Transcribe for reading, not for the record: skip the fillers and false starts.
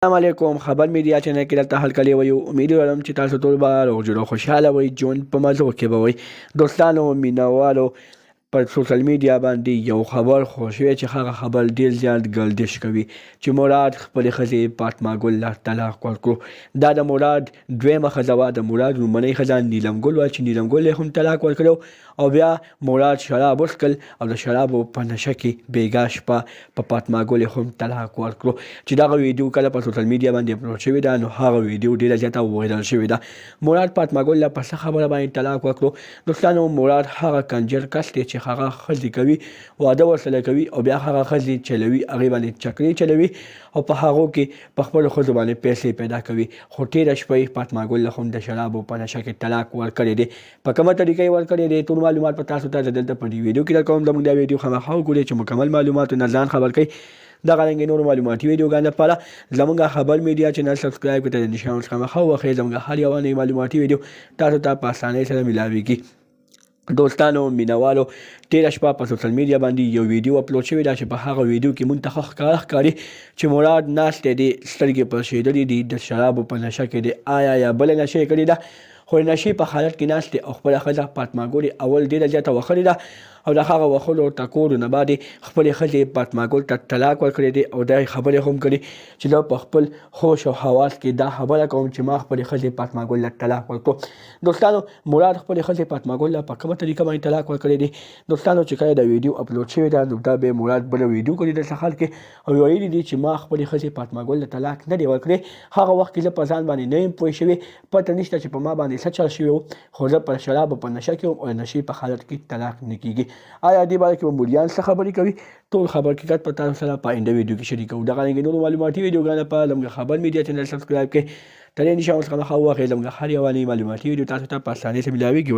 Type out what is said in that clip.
السلام علیکم خبر میډیا چینل کې دلته حل کلی وي امید لرم چې تاسو ټول به روغ جوړ او خوشحاله وئ ژوند په مزو کې به وئ دوستانو مینوالو پر سوشل میډیا باندې یو خبر خو شوی چې هغه خبر ډیر زیات ګردش کوي چې مراد خپلې ښځې فاطمه ګل له طلاق ورکړو دا د مراد دویمه ښځه وه د مراد لومړنۍ ښځه نیلم ګل وه چې نیلم ګل یې هم طلاق ورکړو او بیا مراد شراب وڅښل او د شرابو په نشه کې بېګا شپه په فاطمه ګل یې هم طلاق ورکړو چې دغه ویډیو کله په سوشل میډیا باندې اپلوډ شوې ده نو هغه ویډیو ډیره زیاته وایرل شوې ده مراد فاطمه ګل له په څه خبره باندې طلاق ورکړو دوستانو مراد هغه کنجر کس دی چې هغه ښځې کوي واده ورسره کوي او بیا هغه ښځې چلوي هغې باندې چکرې چلوي او په هغو کې په خپلو ښځو باندې پیسې پیدا کوي خو تېره شپه یې فاطمه ګل له هم د شرابو په نشه کې طلاق ورکړی دی په کومه طریقه یې ورکړی دی ټول معلومات به تاسو ته زه دلته په دې ویډیو کې درکوم زموږ دا ویډیو خامخا وګورئ چې مکمل معلوماتو نه ځان خبر کوئ دغه رنګې نورو معلوماتي ویډیوګانو لپاره زموږ خبر میډیا چینل سبسکرایب کړئ د نشان څخه خامخا ووهئ زموږ هر یوه نوې معلوماتي ویډیو تاسو ته په اسانۍ سره میلاویږي دوستانو مینوالو تېره شپه په سوشل میډیا باندې یو ویډیو اپلوډ شوی ده چې په هغه ویډیو کې موږ ته ښکاره ښکاري چې مراد ناستی دی سترګې پړسېدلې دي د شرابو په نشه کې دی آیا یا بله نشه یې کړې ده خو د نشې په حالت کې ناست دی او خپله ښځه فاطمه ګل اول ډېره زیاته وښلې ده او د هغه وښلو ټکورو نه بعد یې خپلې ښځې فاطمه ګل ته طلاق ورکړی دی او دا یې خبرې هم کړي چې زه په خپل هوش او حواس کې دا خبره کوم چې ما خپلې ښځې فاطمه ګل له طلاق ورکړو دوستانو مراد خپلې ښځې فاطمه ګل له په کومه طریقه باندې طلاق ورکړی دی دوستانو چې کله دا ویډیو اپلوډ شوی ده نو دا به مراد بله ویډیو کړې ده سهار کې او ویلي دي چې ما خپلې ښځې فاطمه ګل له طلاق نه دی ورکړی هغه وخت کې زه په ځان باندې نه یم پوه شوې پته نشته چې په ما باندې څه چل شوی و خو زه په شرابو په نشه کې وم او د نشې په حالت کې طلاق نه کېږي آیا دې باره کې به مولیان څه خبرې کوي ټول خبر حقیقت په تاسو سره په آینده ویډیو کې شریکوو دغه رنګې نورو معلوماتي ویډیوګانو لپاره زموږ خبر میډیا چینل سبسکرایب کړئ تر دې نشان څخه مخه واخلئ زموږ هر یوه نوې معلوماتي ویډیو تاسو ته په اسانۍ سره میلاویږي